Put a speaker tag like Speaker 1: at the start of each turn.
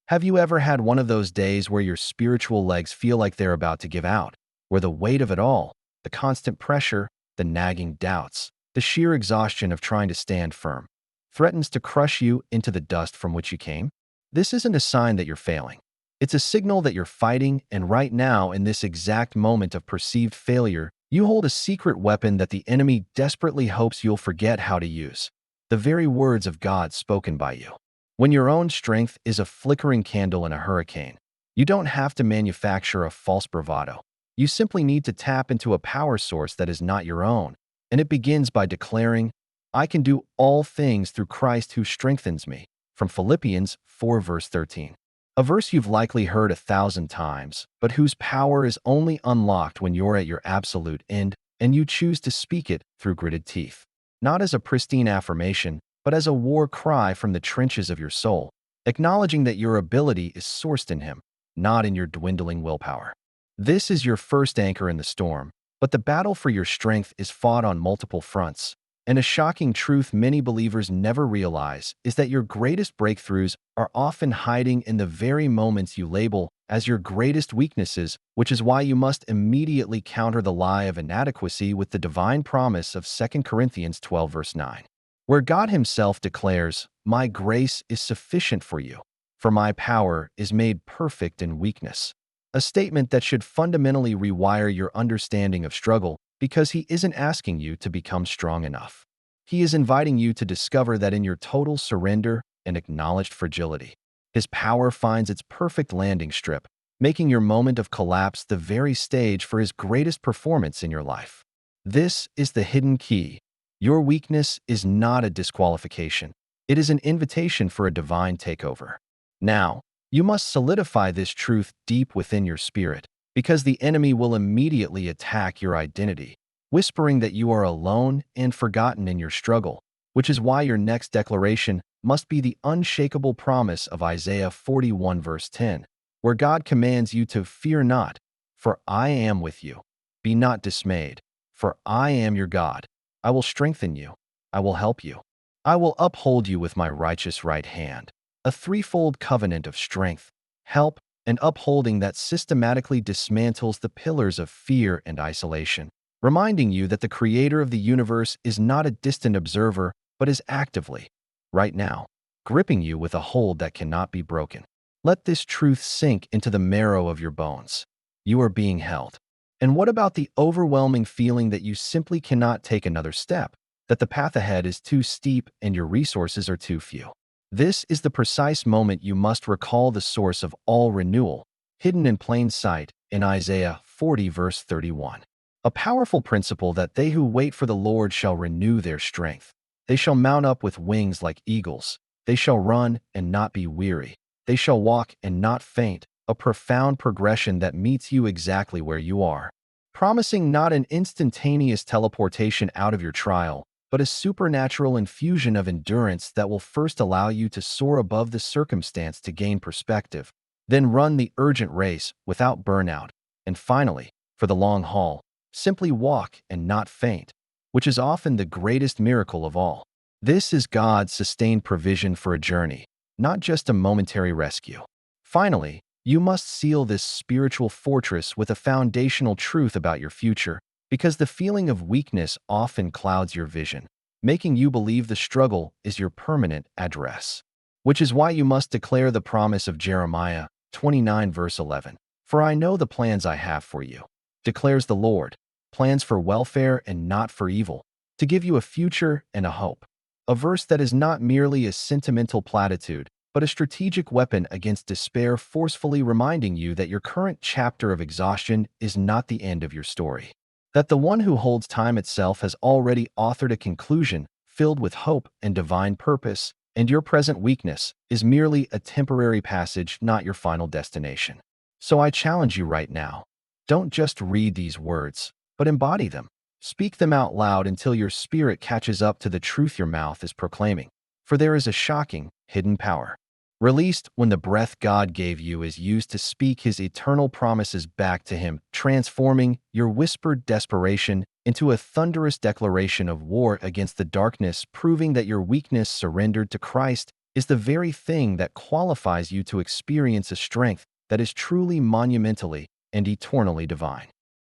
Speaker 1: Have you ever had one of those days where your spiritual legs feel like they're about to give out, where the weight of it all, the constant pressure, the nagging doubts, the sheer exhaustion of trying to stand firm, threatens to crush you into the dust from which you came? This isn't a sign that you're failing. It's a signal that you're fighting, and right now, in this exact moment of perceived failure, you hold a secret weapon that the enemy desperately hopes you'll forget how to use. The very words of God spoken by you. When your own strength is a flickering candle in a hurricane, you don't have to manufacture a false bravado. You simply need to tap into a power source that is not your own, and it begins by declaring, "I can do all things through Christ who strengthens me," from Philippians 4 verse 13. A verse you've likely heard 1,000 times, but whose power is only unlocked when you're at your absolute end and you choose to speak it through gritted teeth. Not as a pristine affirmation, but as a war cry from the trenches of your soul, acknowledging that your ability is sourced in Him, not in your dwindling willpower. This is your first anchor in the storm, but the battle for your strength is fought on multiple fronts. And a shocking truth many believers never realize is that your greatest breakthroughs are often hiding in the very moments you label as your greatest weaknesses, which is why you must immediately counter the lie of inadequacy with the divine promise of 2 Corinthians 12 verse 9, where God Himself declares, "My grace is sufficient for you, for my power is made perfect in weakness." A statement that should fundamentally rewire your understanding of struggle, because He isn't asking you to become strong enough. He is inviting you to discover that in your total surrender and acknowledged fragility, His power finds its perfect landing strip, making your moment of collapse the very stage for His greatest performance in your life. This is the hidden key. Your weakness is not a disqualification. It is an invitation for a divine takeover. Now, you must solidify this truth deep within your spirit, because the enemy will immediately attack your identity, whispering that you are alone and forgotten in your struggle, which is why your next declaration must be the unshakable promise of Isaiah 41 verse 10, where God commands you to fear not, for I am with you. Be not dismayed, for I am your God. I will strengthen you. I will help you. I will uphold you with my righteous right hand. A threefold covenant of strength, help, and upholding that systematically dismantles the pillars of fear and isolation, reminding you that the Creator of the universe is not a distant observer, but is actively, right now, gripping you with a hold that cannot be broken. Let this truth sink into the marrow of your bones. You are being held. And what about the overwhelming feeling that you simply cannot take another step, that the path ahead is too steep and your resources are too few? This is the precise moment you must recall the source of all renewal, hidden in plain sight in Isaiah 40 verse 31. A powerful principle that they who wait for the Lord shall renew their strength. They shall mount up with wings like eagles. They shall run and not be weary. They shall walk and not faint, a profound progression that meets you exactly where you are, promising not an instantaneous teleportation out of your trial, but a supernatural infusion of endurance that will first allow you to soar above the circumstance to gain perspective, then run the urgent race without burnout, and finally, for the long haul, simply walk and not faint, which is often the greatest miracle of all. This is God's sustained provision for a journey, not just a momentary rescue. Finally, you must seal this spiritual fortress with a foundational truth about your future, because the feeling of weakness often clouds your vision, making you believe the struggle is your permanent address. Which is why you must declare the promise of Jeremiah 29 verse 11. "For I know the plans I have for you, declares the Lord, plans for welfare and not for evil, to give you a future and a hope." A verse that is not merely a sentimental platitude, but a strategic weapon against despair, forcefully reminding you that your current chapter of exhaustion is not the end of your story. That the one who holds time itself has already authored a conclusion filled with hope and divine purpose, and your present weakness is merely a temporary passage, not your final destination. So I challenge you right now. Don't just read these words, but embody them. Speak them out loud until your spirit catches up to the truth your mouth is proclaiming. For there is a shocking, hidden power, released when the breath God gave you is used to speak His eternal promises back to Him, transforming your whispered desperation into a thunderous declaration of war against the darkness, proving that your weakness surrendered to Christ is the very thing that qualifies you to experience a strength that is truly monumentally and eternally divine.